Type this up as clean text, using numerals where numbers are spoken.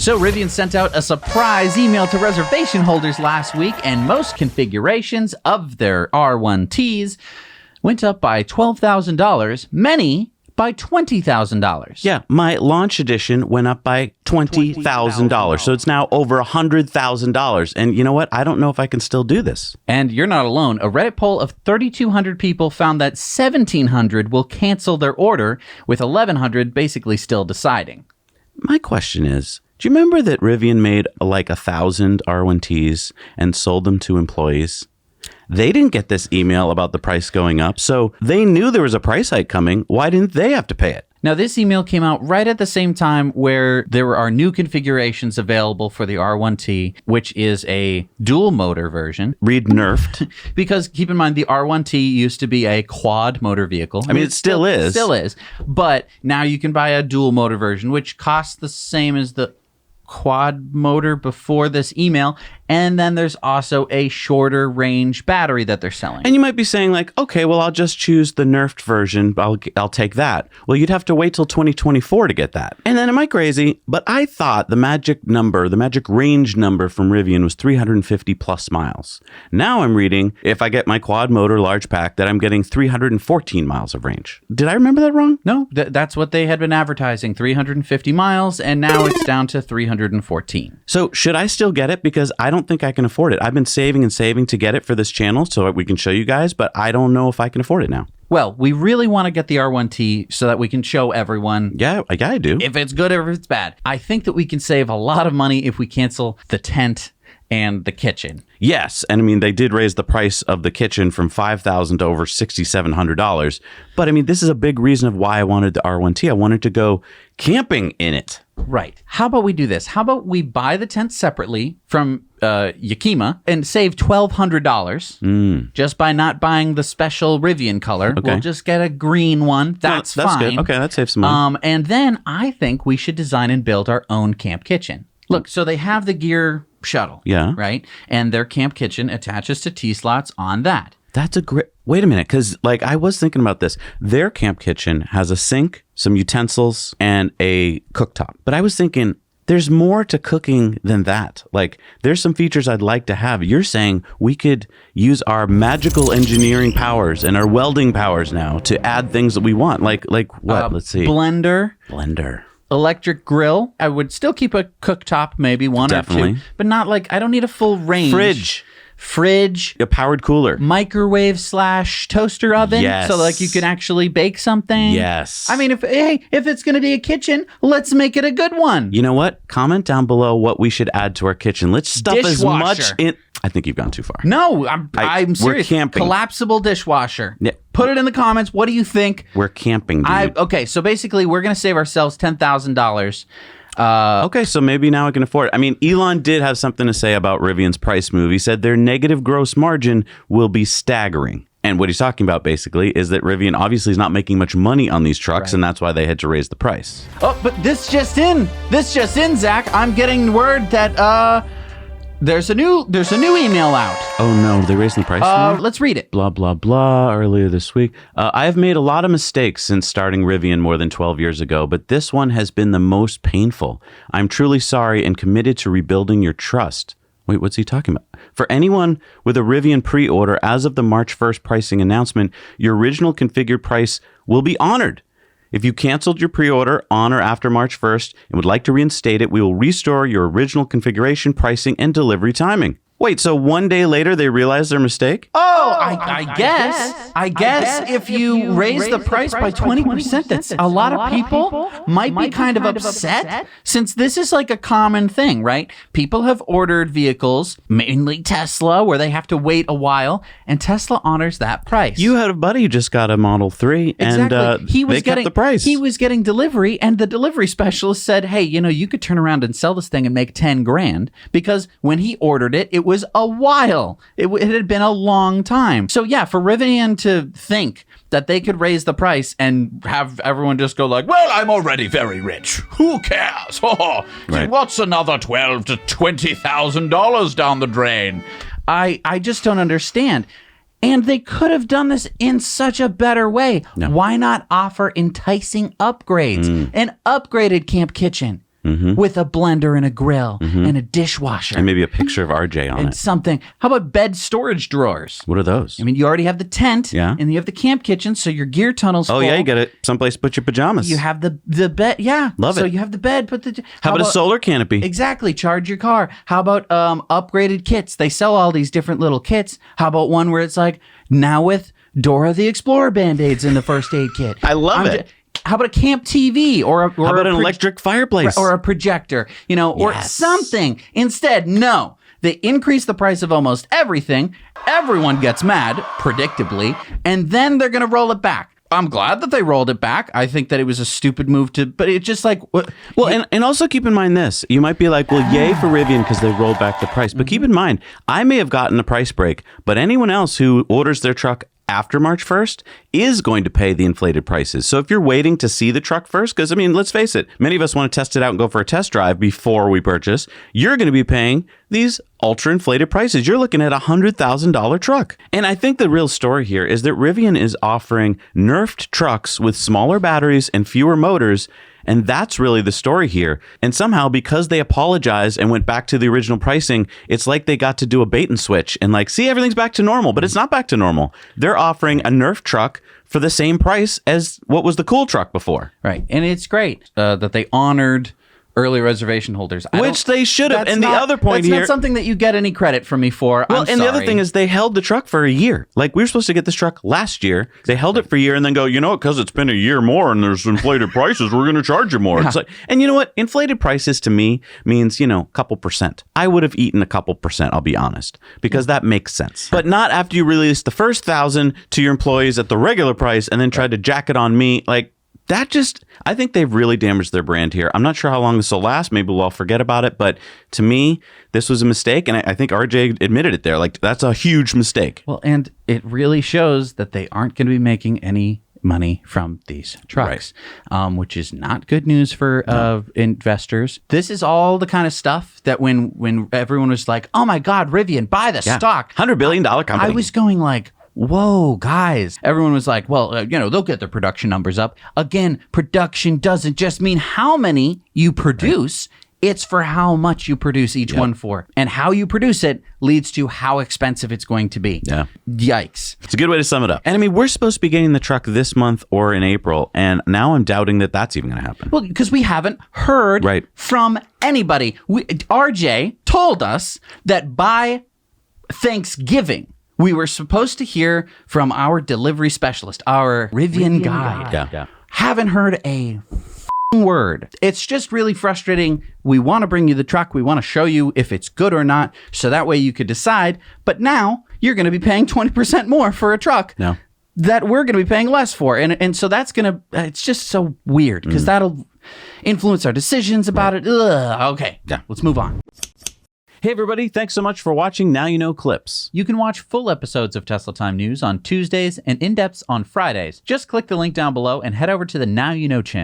So Rivian sent out a surprise email to reservation holders last week, and most configurations of their R1Ts went up by $12,000, many by $20,000. Yeah, my launch edition went up by $20,000. So it's now over $100,000. And you know what? I don't know if I can still do this. And you're not alone. A Reddit poll of 3,200 people found that 1,700 will cancel their order, with 1,100 basically still deciding. My question is, do you remember that Rivian made like 1,000 R1Ts and sold them to employees? They didn't get this email about the price going up, so they knew there was a price hike coming. Why didn't they have to pay it? Now, this email came out right at the same time where there are new configurations available for the R1T, which is a dual motor version. Read nerfed. Because keep in mind, the R1T used to be a quad motor vehicle. I mean, it still is. Still is. But now you can buy a dual motor version, which costs the same as the quad motor before this email. And then there's also a shorter range battery that they're selling. And you might be saying like, okay, well, I'll just choose the nerfed version. I'll take that. Well, you'd have to wait till 2024 to get that. And then am I crazy? But I thought the magic range number from Rivian was 350 plus miles. Now I'm reading, if I get my quad motor large pack, that I'm getting 314 miles of range. Did I remember that wrong? No, that's what they had been advertising, 350 miles, and now it's down to 314. So should I still get it? Because I don't think I can afford it. I've been saving and saving to get it for this channel so that we can show you guys, but I don't know if I can afford it now. Well, we really want to get the R1T so that we can show everyone. Yeah, I do. If it's good or if it's bad. I think that we can save a lot of money if we cancel the tent and the kitchen. Yes, and I mean, they did raise the price of the kitchen from $5,000 to over $6,700. But I mean, this is a big reason of why I wanted the R1T. I wanted to go camping in it. Right. How about we do this? How about we buy the tent separately from Yakima and save $1,200 just by not buying the special Rivian color. Okay. We'll just get a green one. That's fine. Good. Okay, that saves some money. And then I think we should design and build our own camp kitchen. Look, so they have the gear shuttle. Yeah. Right? And their camp kitchen attaches to T-slots on that. That's a great... Wait a minute, because like I was thinking about this. Their camp kitchen has a sink, some utensils, and a cooktop. But I was thinking, there's more to cooking than that. Like, there's some features I'd like to have. You're saying we could use our magical engineering powers and our welding powers now to add things that we want. Like what? Let's see. Blender. Electric grill. I would still keep a cooktop, maybe one or two, but not like, I don't need a full range. Fridge. A powered cooler. Microwave / toaster oven. Yes. So like you can actually bake something. Yes. I mean, if it's going to be a kitchen, let's make it a good one. You know what? Comment down below what we should add to our kitchen. Let's stuff as much in... I think you've gone too far. No, I'm serious. We're camping. Collapsible dishwasher. Yeah. Put it in the comments. What do you think? We're camping, dude. Okay, so basically we're going to save ourselves $10,000. Okay, so maybe now I can afford it. I mean, Elon did have something to say about Rivian's price move. He said their negative gross margin will be staggering. And what he's talking about basically is that Rivian obviously is not making much money on these trucks, and that's why they had to raise the price. Oh, but this just in, Zach. I'm getting word that there's a new email out. Oh no, they raised the price more? Let's read it. Blah, blah, blah, earlier this week. I have made a lot of mistakes since starting Rivian more than 12 years ago, but this one has been the most painful. I'm truly sorry and committed to rebuilding your trust. Wait, what's he talking about? For anyone with a Rivian pre-order, as of the March 1st pricing announcement, your original configured price will be honored. If you canceled your pre-order on or after March 1st and would like to reinstate it, we will restore your original configuration, pricing, and delivery timing. Wait, so one day later they realized their mistake? Oh, I guess if you raise the price by 20%, that's a lot of people might be kind of upset, since this is like a common thing, right? People have ordered vehicles, mainly Tesla, where they have to wait a while, and Tesla honors that price. You had a buddy who just got a Model 3, and they kept the price. He was getting delivery, and the delivery specialist said, hey, you could turn around and sell this thing and make 10 grand, because when he ordered it, it was a while. It had been a long time. So yeah, for Rivian to think that they could raise the price and have everyone just go like, well, I'm already very rich. Who cares? Right. What's another $12,000 to $20,000 down the drain? I just don't understand. And they could have done this in such a better way. No. Why not offer enticing upgrades? An upgraded camp kitchen. with a blender and a grill and a dishwasher. And maybe a picture of RJ on and it. something. How about bed storage drawers? What are those? I mean, you already have the tent, and you have the camp kitchen, so your gear tunnel's full. Oh, yeah, you got it. Someplace to put your pajamas. You have the bed, Love it. So you have the bed, How about a solar canopy? Exactly, charge your car. How about upgraded kits? They sell all these different little kits. How about one where it's like, now with Dora the Explorer Band-Aids in the first aid kit? I love it. How about a camp TV or how about an electric fireplace or a projector, or something? Instead, no. They increase the price of almost everything. Everyone gets mad, predictably, and then they're going to roll it back. I'm glad that they rolled it back. I think that it was a stupid move but it's just like... Well, and also keep in mind this. You might be like, well, yay for Rivian because they rolled back the price. But keep in mind, I may have gotten a price break, but anyone else who orders their truck after March 1st is going to pay the inflated prices. So if you're waiting to see the truck first, because I mean, let's face it, many of us want to test it out and go for a test drive before we purchase, you're going to be paying these ultra inflated prices. You're looking at a $100,000 truck. And I think the real story here is that Rivian is offering nerfed trucks with smaller batteries and fewer motors. And that's really the story here. And somehow, because they apologized and went back to the original pricing, it's like they got to do a bait and switch and like, see, everything's back to normal, but it's not back to normal. They're offering a Nerf truck for the same price as what was the cool truck before. Right. And it's great that they honored early reservation holders. Which they should have. And the other point here... That's not something that you get any credit from me for. Well, and the other thing is they held the truck for a year. Like, we were supposed to get this truck last year. They held it for a year and then go, you know what, because it's been a year more and there's inflated prices, we're going to charge you more. It's like, and you know what? Inflated prices to me means, a couple percent. I would have eaten a couple percent, I'll be honest, because that makes sense. But not after you release the first 1,000 to your employees at the regular price and then try to jack it on me. Like, I think they've really damaged their brand here. I'm not sure how long this will last. Maybe we'll all forget about it. But to me, this was a mistake. And I think RJ admitted it there. Like, that's a huge mistake. Well, and it really shows that they aren't going to be making any money from these trucks, which is not good news for investors. This is all the kind of stuff that when everyone was like, oh my God, Rivian, buy the stock. $100 billion company. I was going like, whoa, guys. Everyone was like, well, they'll get their production numbers up. Again, production doesn't just mean how many you produce. It's for how much you produce each one for. And how you produce it leads to how expensive it's going to be. Yeah. Yikes. It's a good way to sum it up. And I mean, we're supposed to be getting the truck this month or in April. And now I'm doubting that that's even going to happen. Well, because we haven't heard from anybody. RJ told us that by Thanksgiving, we were supposed to hear from our delivery specialist, our Rivian guy. Yeah. Haven't heard a word. It's just really frustrating. We want to bring you the truck. We want to show you if it's good or not, so that way you could decide. But now you're going to be paying 20% more for a truck that we're going to be paying less for. And so that's going to, it's just so weird because that'll influence our decisions about it. Ugh. Okay. Yeah. Let's move on. Hey, everybody. Thanks so much for watching Now You Know Clips. You can watch full episodes of Tesla Time News on Tuesdays and in-depths on Fridays. Just click the link down below and head over to the Now You Know channel.